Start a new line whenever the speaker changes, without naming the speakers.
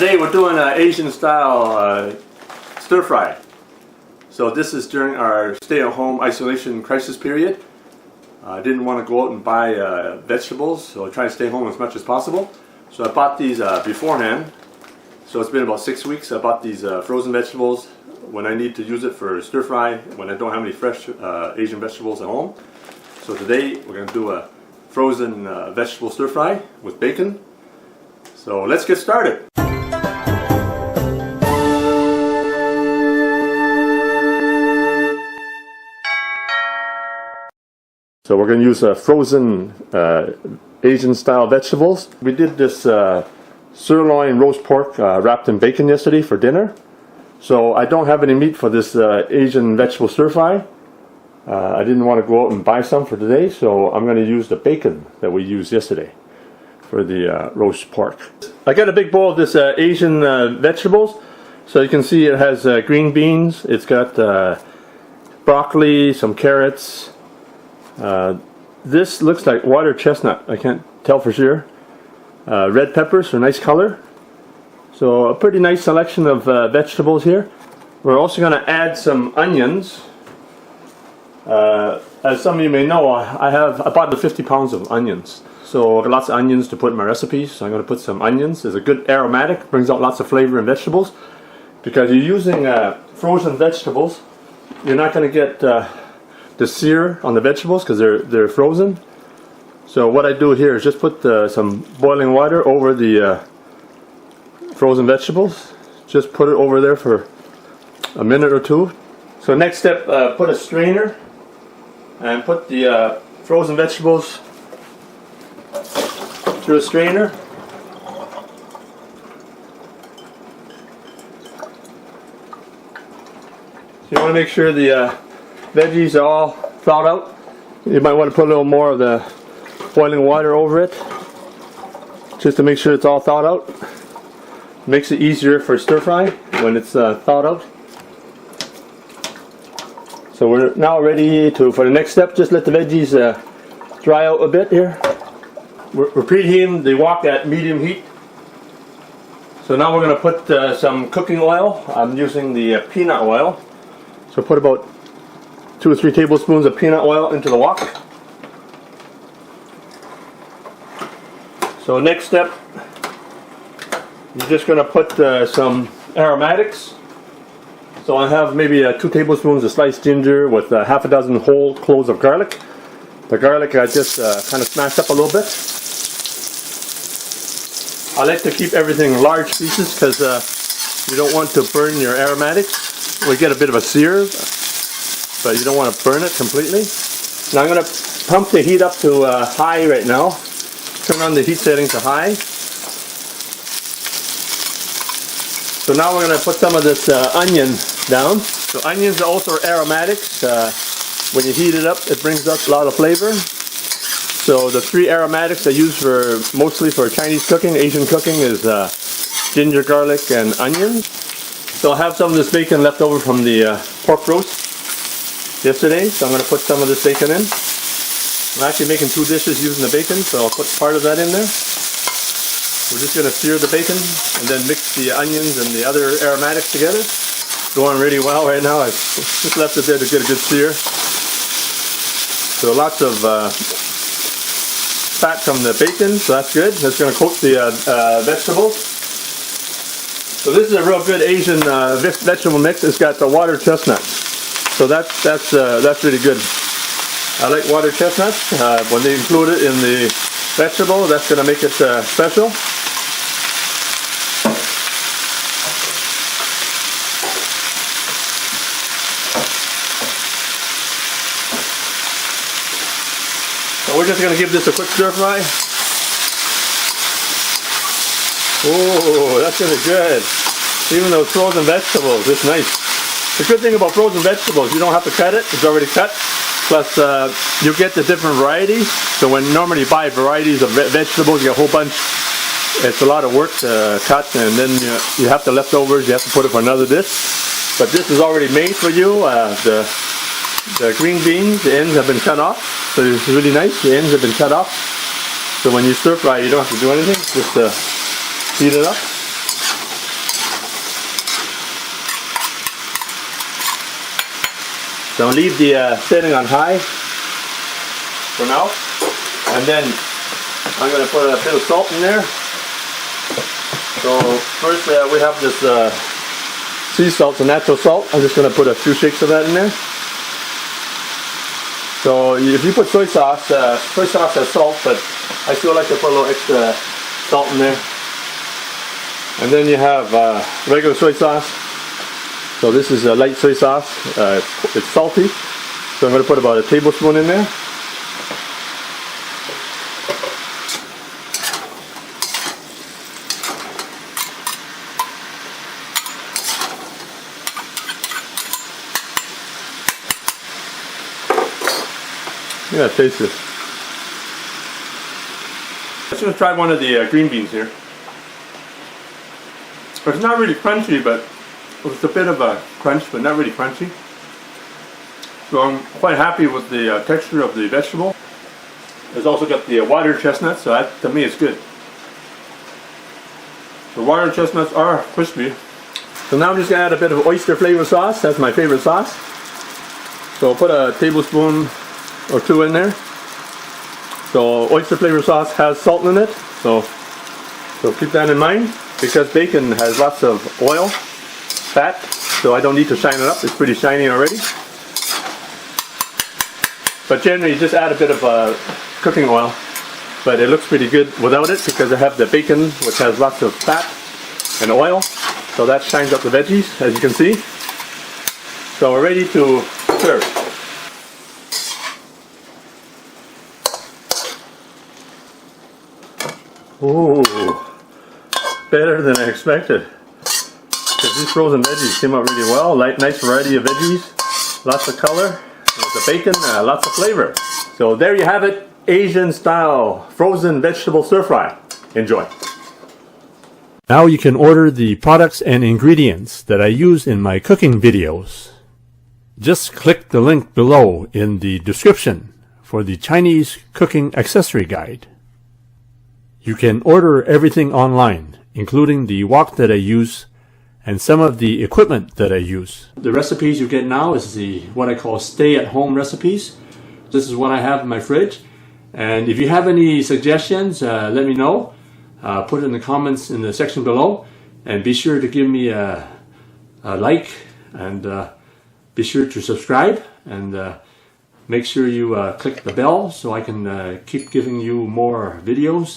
today we're doing an Asian style stir fry. So this is during our stay-at-home isolation crisis period. I didn't want to go out and buy vegetables, so I tried to stay home as much as possible. So I bought these beforehand. So it's been about 6 weeks. I bought these frozen vegetables when I need to use it for stir fry, when I don't have any fresh Asian vegetables at home. So today we're going to do a frozen vegetable stir fry with bacon. So let's get started. So we're going to use frozen Asian style vegetables. We did this sirloin roast pork wrapped in bacon yesterday for dinner. So I don't have any meat for this Asian vegetable stir fry. I didn't want to go out and buy some for today, so I'm going to use the bacon that we used yesterday for the roast pork. I got a big bowl of this Asian vegetables. So you can see it has green beans, it's got broccoli, some carrots. This looks like water chestnut, I can't tell for sure. Red peppers for nice color. So a pretty nice selection of vegetables here. We're also going to add some onions. As some of you may know, I bought the 50 pounds of onions. So I've got lots of onions to put in my recipes. So I'm going to put some onions. It's a good aromatic, brings out lots of flavor in vegetables. Because you're using frozen vegetables, you're not going to get the sear on the vegetables because they're frozen. So what I do here is just put some boiling water over the frozen vegetables. Just put it over there for a minute or two. So next step, put a strainer and put the frozen vegetables through a strainer. So you want to make sure the veggies are all thawed out. You might want to put a little more of the boiling water over it just to make sure it's all thawed out. Makes it easier for stir fry when it's thawed out. So we're now ready for the next step. Just let the veggies dry out a bit here. We're preheating the wok at medium heat. So now we're going to put some cooking oil. I'm using the peanut oil. So put about 2 or 3 tablespoons of peanut oil into the wok. So next step, you're just going to put some aromatics. So I have maybe 2 tablespoons of sliced ginger with half a dozen whole cloves of garlic. The garlic I just kind of smashed up a little bit. I like to keep everything large pieces because you don't want to burn your aromatics. We get a bit of a sear, but you don't want to burn it completely. Now I'm going to pump the heat up to high right now. Turn on the heat setting to high. So now we're going to put some of this onion down. So onions are also aromatics. When you heat it up, it brings up a lot of flavor. So the 3 aromatics I use mostly for Chinese cooking, Asian cooking, is ginger, garlic, and onion. So I have some of this bacon left over from the pork roast yesterday. So I'm going to put some of this bacon in. I'm actually making 2 dishes using the bacon, so I'll put part of that in there. We're just going to sear the bacon and then mix the onions and the other aromatics together. It's going really well right now. I've just left it there to get a good sear. So lots of fat from the bacon, so that's good. That's going to coat the vegetables. So this is a real good Asian vegetable mix. It's got the water chestnut. So that's really good. I like water chestnuts. When they include it in the vegetable, that's going to make it special. So we're just going to give this a quick stir fry. Oh, that's going to be good. Even those frozen vegetables, it's nice. The good thing about frozen vegetables, you don't have to cut it. It's already cut. Plus, you get the different varieties. So when normally you buy varieties of vegetables, you get a whole bunch. It's a lot of work to cut, and then you have the leftovers. You have to put it for another dish. But this is already made for you. The green beans, the ends have been cut off. So it's really nice. The ends have been cut off. So when you stir fry, you don't have to do anything. Just heat it up. So I'll leave the setting on high for now. And then I'm going to put a bit of salt in there. So first we have this sea salt, so natural salt. I'm just going to put a few shakes of that in there. So if you put soy sauce has salt, but I still like to put a little extra salt in there. And then you have regular soy sauce. So this is a light soy sauce. It's salty. So I'm going to put about a tablespoon in there. Yeah, taste this. Let's just try one of the green beans here. It's not really crunchy, but it's a bit of a crunch, but not really crunchy. So I'm quite happy with the texture of the vegetable. It's also got the water chestnuts, so that to me is good. The water chestnuts are crispy. So now I'm just going to add a bit of oyster flavor sauce. That's my favorite sauce. So I'll put a tablespoon or two in there. So oyster flavor sauce has salt in it, so keep that in mind, because bacon has lots of oil, fat, so I don't need to shine it up. It's pretty shiny already. But generally just add a bit of cooking oil, but it looks pretty good without it because I have the bacon, which has lots of fat and oil, so that shines up the veggies, as you can see. So we're ready to serve. Ooh, better than I expected. Because these frozen veggies came out really well. Nice variety of veggies, lots of color, with the bacon, lots of flavor. So there you have it, Asian style frozen vegetable stir fry. Enjoy. Now you can order the products and ingredients that I use in my cooking videos. Just click the link below in the description for the Chinese Cooking Accessory Guide. You can order everything online, including the wok that I use and some of the equipment that I use. The recipes you get now is what I call stay-at-home recipes. This is what I have in my fridge. And if you have any suggestions, let me know. Put it in the comments in the section below. And be sure to give me a like, and be sure to subscribe, and make sure you click the bell so I can keep giving you more videos.